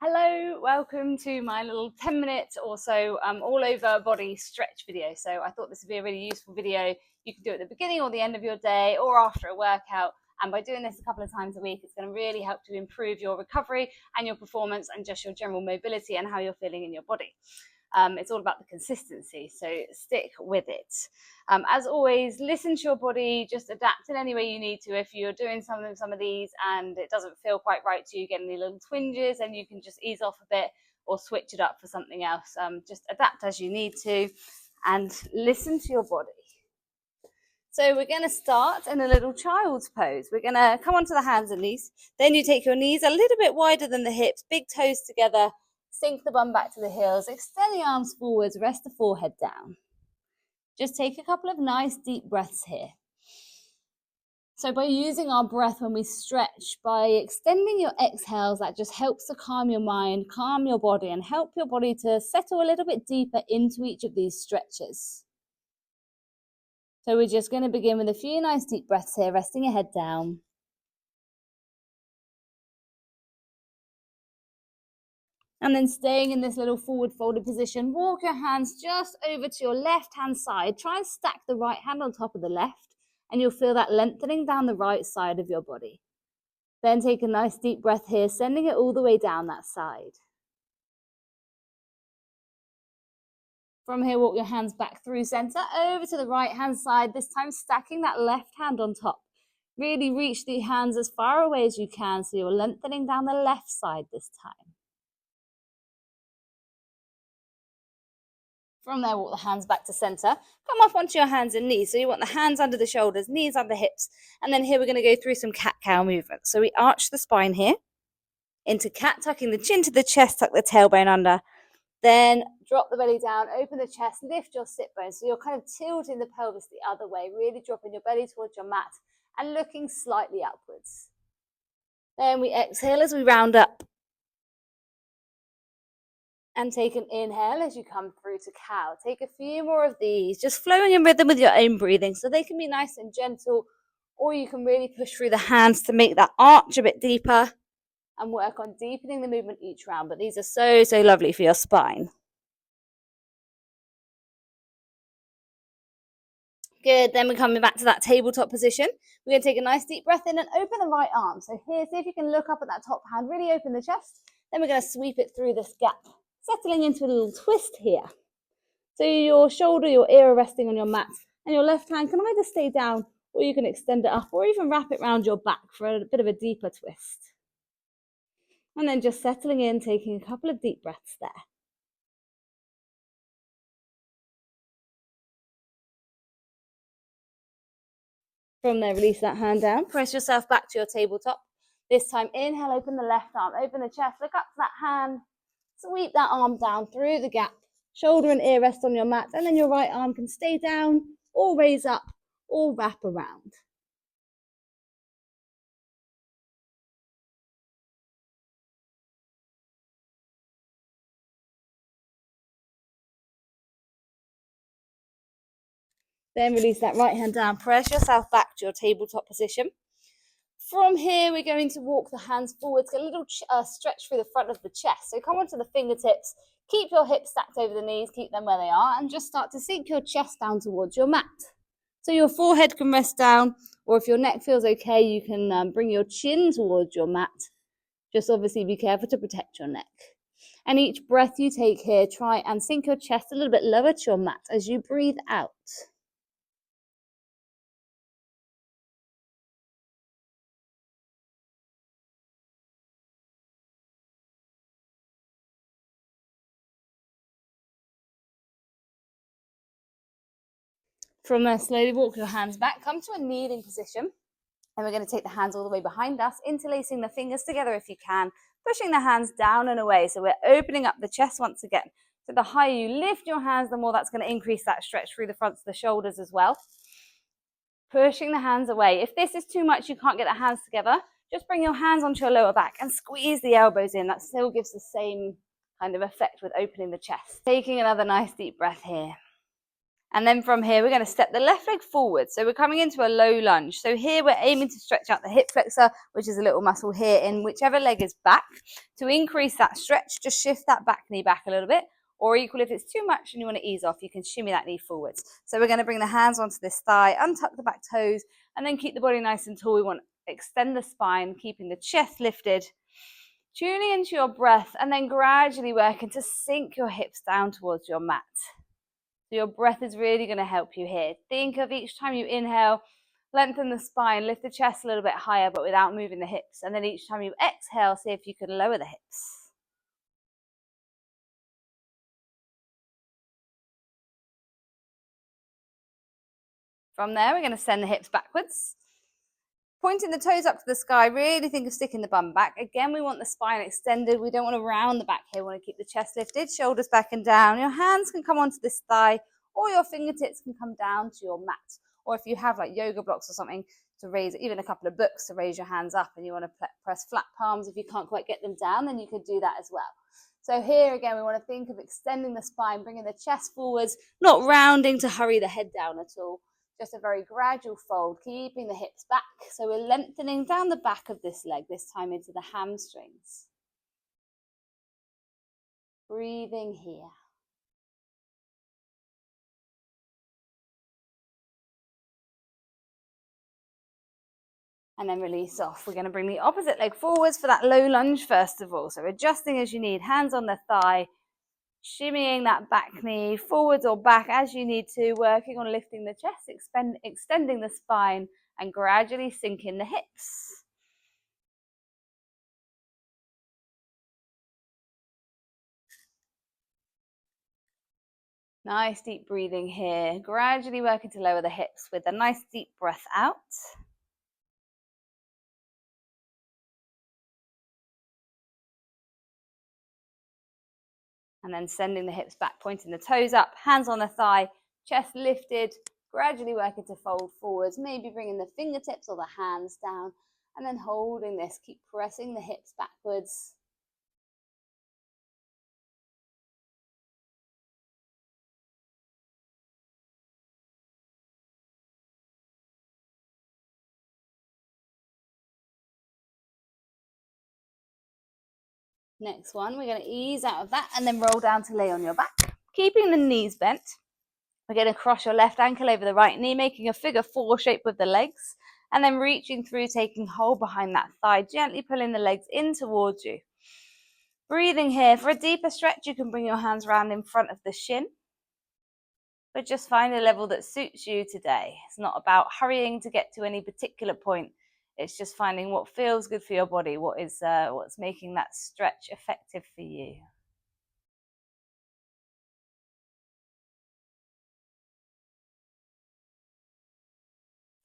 Hello, welcome to my little 10-minute or so all over body stretch video. So I thought this would be a really useful video. You can do it at the beginning or the end of your day or after a workout. And by doing this a couple of times a week, it's going to really help to improve your recovery and your performance and just your general mobility and how you're feeling in your body. It's all about the consistency, so stick with it. As always, listen to your body, just adapt in any way you need to. If you're doing some of these and it doesn't feel quite right to you, get any little twinges, and you can just ease off a bit or switch it up for something else. Just adapt as you need to and listen to your body. So we're going to start in a little child's pose. We're going to come onto the hands and knees. Then you take your knees a little bit wider than the hips, big toes together, sink the bum back to the heels, extend the arms forwards, rest the forehead down. Just take a couple of nice deep breaths here. So by using our breath when we stretch, by extending your exhales, that just helps to calm your mind, calm your body, and help your body to settle a little bit deeper into each of these stretches. So we're just going to begin with a few nice deep breaths here, resting your head down. And then staying in this little forward folded position, walk your hands just over to your left hand side. Try and stack the right hand on top of the left, and you'll feel that lengthening down the right side of your body. Then take a nice deep breath here, sending it all the way down that side. From here, walk your hands back through center, over to the right hand side, this time stacking that left hand on top. Really reach the hands as far away as you can, so you're lengthening down the left side this time. From there, walk the hands back to center. Come up onto your hands and knees. So you want the hands under the shoulders, knees under hips. And then here we're going to go through some cat-cow movements. So we arch the spine here into cat, tucking the chin to the chest, tuck the tailbone under. Then drop the belly down, open the chest, lift your sit bones. So you're kind of tilting the pelvis the other way, really dropping your belly towards your mat and looking slightly upwards. Then we exhale as we round up. And take an inhale as you come through to cow. Take a few more of these, just flowing in rhythm with your own breathing. So they can be nice and gentle, or you can really push through the hands to make that arch a bit deeper and work on deepening the movement each round. But these are so lovely for your spine. Good, then we're coming back to that tabletop position. We're going to take a nice deep breath in and open the right arm. So here, see if you can look up at that top hand, really open the chest. Then we're going to sweep it through this gap, settling into a little twist here. So your shoulder, your ear are resting on your mat, and your left hand can either stay down, or you can extend it up, or even wrap it around your back for a bit of a deeper twist. And then just settling in, taking a couple of deep breaths there. From there, release that hand down, press yourself back to your tabletop. This time, inhale, open the left arm, open the chest, look up to that hand, sweep that arm down through the gap. Shoulder and ear rest on your mat, and then your right arm can stay down or raise up or wrap around. Then release that right hand down, press yourself back to your tabletop position. From here, we're going to walk the hands forwards, get a little stretch through the front of the chest. So come onto the fingertips, keep your hips stacked over the knees, keep them where they are, and just start to sink your chest down towards your mat. So your forehead can rest down, or if your neck feels okay, you can bring your chin towards your mat. Just obviously be careful to protect your neck. And each breath you take here, try and sink your chest a little bit lower to your mat as you breathe out. From there, slowly walk your hands back, come to a kneeling position. And we're going to take the hands all the way behind us, interlacing the fingers together if you can, pushing the hands down and away. So we're opening up the chest once again. So the higher you lift your hands, the more that's going to increase that stretch through the fronts of the shoulders as well. Pushing the hands away. If this is too much, you can't get the hands together, just bring your hands onto your lower back and squeeze the elbows in. That still gives the same kind of effect with opening the chest. Taking another nice deep breath here. And then from here, we're going to step the left leg forward. So we're coming into a low lunge. So here we're aiming to stretch out the hip flexor, which is a little muscle here in whichever leg is back. To increase that stretch, just shift that back knee back a little bit. Or equally, if it's too much and you want to ease off, you can shimmy that knee forwards. So we're going to bring the hands onto this thigh, untuck the back toes, and then keep the body nice and tall. We want to extend the spine, keeping the chest lifted, tuning into your breath, and then gradually working to sink your hips down towards your mat. So your breath is really going to help you here. Think of each time you inhale, lengthen the spine, lift the chest a little bit higher, but without moving the hips. And then each time you exhale, see if you can lower the hips. From there, we're going to send the hips backwards. Pointing the toes up to the sky, really think of sticking the bum back. Again, we want the spine extended. We don't want to round the back here. We want to keep the chest lifted, shoulders back and down. Your hands can come onto this thigh, or your fingertips can come down to your mat. Or if you have like yoga blocks or something to raise, even a couple of books to raise your hands up, and you want to press flat palms, if you can't quite get them down, then you could do that as well. So here again, we want to think of extending the spine, bringing the chest forwards, not rounding to hurry the head down at all. Just a very gradual fold, keeping the hips back. So we're lengthening down the back of this leg, this time into the hamstrings. Breathing here. And then release off. We're going to bring the opposite leg forwards for that low lunge first of all. So adjusting as you need, hands on the thigh, shimmying that back knee forwards or back as you need to, working on lifting the chest, extending the spine, and gradually sinking the hips. Nice deep breathing here. Gradually working to lower the hips with a nice deep breath out. And then sending the hips back, pointing the toes up, hands on the thigh, chest lifted, gradually working to fold forwards, maybe bringing the fingertips or the hands down, and then holding this. Keep pressing the hips backwards. Next one, we're going to ease out of that and then roll down to lay on your back. Keeping the knees bent, we're going to cross your left ankle over the right knee, making a figure 4 shape with the legs, and then reaching through, taking hold behind that thigh, gently pulling the legs in towards you. Breathing here. For a deeper stretch, you can bring your hands around in front of the shin, but just find a level that suits you today. It's not about hurrying to get to any particular point. It's just finding what feels good for your body, what's making that stretch effective for you.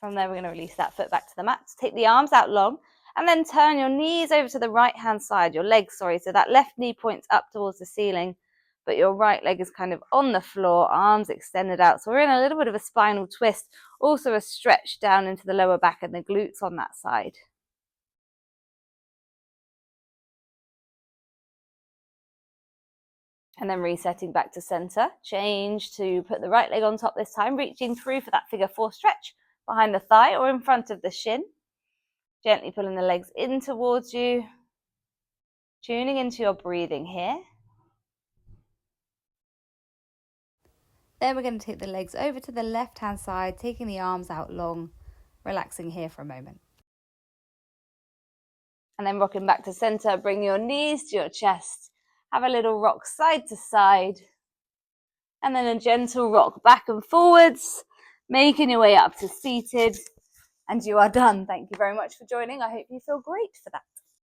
From there, we're going to release that foot back to the mat. Take the arms out long, and then turn your knees over to the right-hand side, your legs, sorry. So that left knee points up towards the ceiling, but your right leg is kind of on the floor, arms extended out. So we're in a little bit of a spinal twist, also a stretch down into the lower back and the glutes on that side. And then resetting back to center, change to put the right leg on top this time, reaching through for that figure 4 stretch behind the thigh or in front of the shin. Gently pulling the legs in towards you, tuning into your breathing here. Then we're going to take the legs over to the left-hand side, taking the arms out long, relaxing here for a moment. And then rocking back to center, bring your knees to your chest. Have a little rock side to side. And then a gentle rock back and forwards, making your way up to seated. And you are done. Thank you very much for joining. I hope you feel great for that.